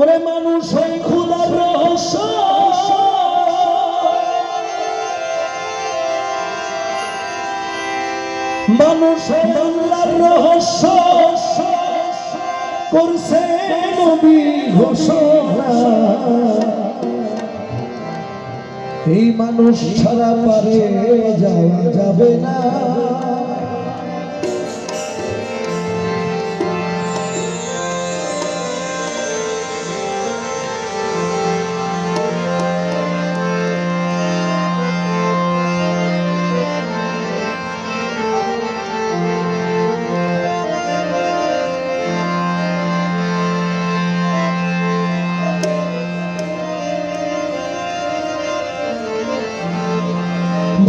ওরে মানুষ ওই খোদার রহস্য মানুষ আল্লাহর রহস্য করছে নবী ঘোষণা এই মানুষ ছাড়া পারে যাওয়া যাবে না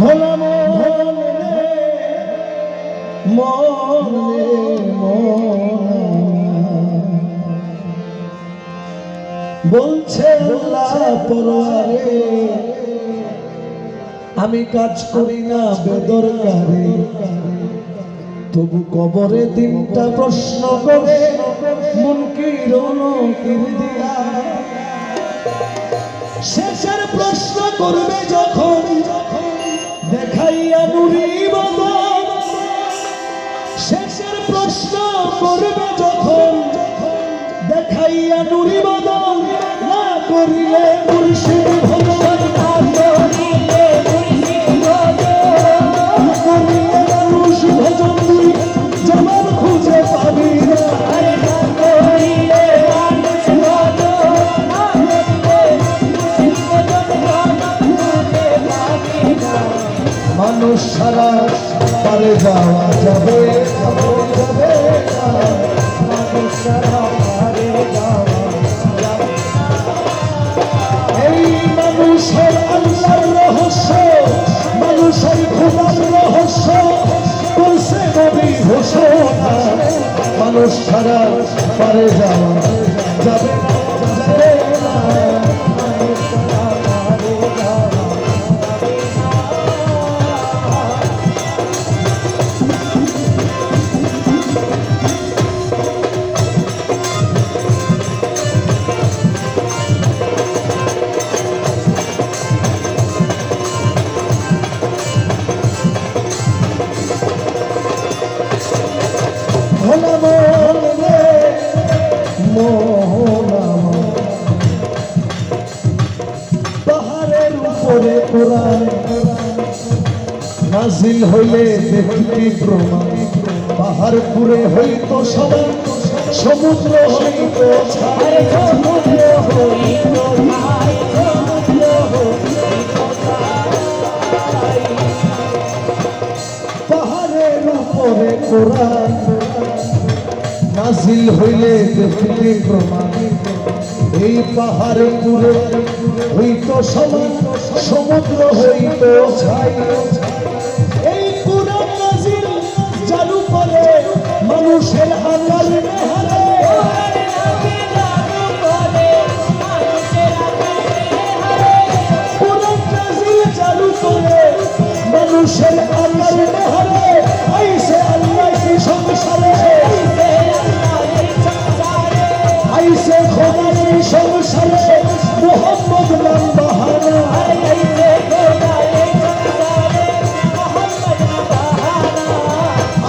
ভোলা মনে বলছে আল্লাহ পরোয়ারে আমি কাজ করি না বেদরকারে তবু কবরে তিনটা প্রশ্ন করে মুনকির ও নকির দিয়া শেষের প্রশ্ন করবে যখন দেখাইয়া নুরি বদন শেষের প্রশ্ন করবে যখন দেখাইয়া নুরি বদন না করিলে মুর্শিদ ভজন না করিলে মানুষ ভজন তুই যেমন খুঁজে পাবি না মানুষ ছাড়া পারে যাওয়া যাবে মানুষ ছাড়া পারে যাওয়া এই মানুষের আল্লাহর রহস্য মানুষের খোদার রহস্য করছে নবী ঘোষণা মানুষ ছাড়া পারে যাওয়া যাবে পাহাড়ের উপরে কোরআন নাজিল হইলে দেখি প্রমাণ পাহাড় পুরে হইতো সবাই সমুদ্র হইতো পাহাড়ের উপরে কোরআন নাজিল হইলে দেখি প্রমাণ এই পাহাড়ে পুরে হইতো সমান সমুদ্র হইতো ছাই এই কুরআন নাজিল চালু করে মানুষের আকাল নেহারে কুরআন নাজিল চালু করে মানুষের আকাল নেহারে আইসে আল্লাহ কি সংসারে আইসে খোদার সংসারে মোহাম্মদ নাম বাহানা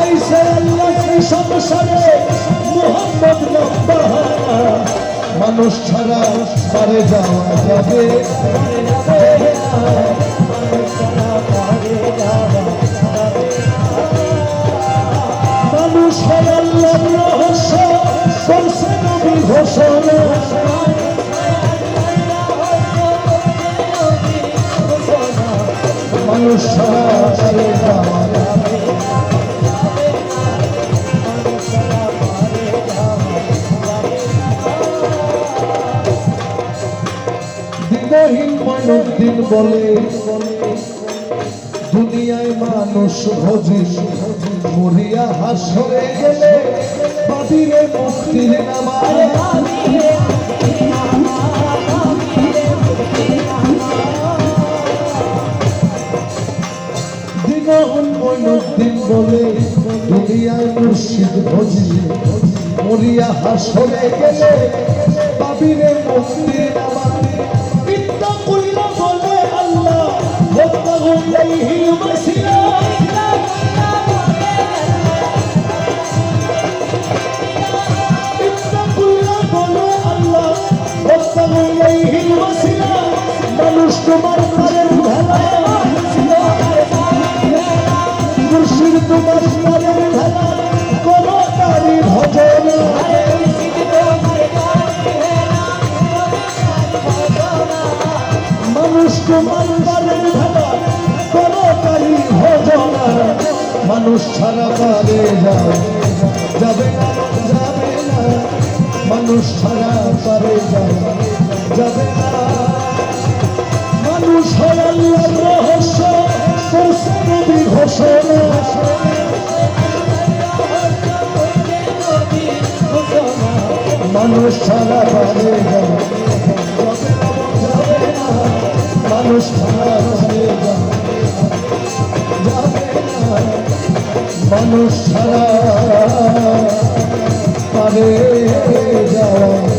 আইসে আল্লাহ কি সংসারে মোহাম্মদ নাম বাহানা মানুষ ছাড়া পারে যাওয়া যাবে মানুষ আল্লাহর রহস্য করছে নবী ঘোষণা মানুষ ছাড়া পারে যাওয়া যাবে দিনহীন মঈনুদ্দিন বলে দুনিয়ায় মানুষ ভজি মরিয়া হাসরে গেলে বাদিরে মুক্তির নামায় দিনহীন মঈনুদ্দিন বলে দুনিয়ায় মুর্শিদ ভজি মরিয়া হাসরে গেলে পাবিরে মুক্তি নামাতে ইত্তাকুল্লাহ বলে আল্লাহ ওয়াত্তাকু ইলাইহিল ওয়াসিলা ইত্তাকুল্লাহ বলে আল্লাহ ওয়াত্তাকু ইলাইহিল ওয়াসিলা মানুষ তোমার পারের ভেলা মুর্শিদ তোমার পারের ভেলা কোনো তারি ভজন মানুষ তোমার পারের ভেলা কোনো তারি ভজন মানুষ ছাড়া পারে যাবে না যাবে না মানুষ ছাড়া পারে যাবে না মানুষ হয় আল্লাহর রহস্য করছে নবী ঘোষণা মানুষ ছাড়া পারে যাবে না মানুষ ছাড়া পারে যাবে না মানুষ ছাড়া পারে যাওয়া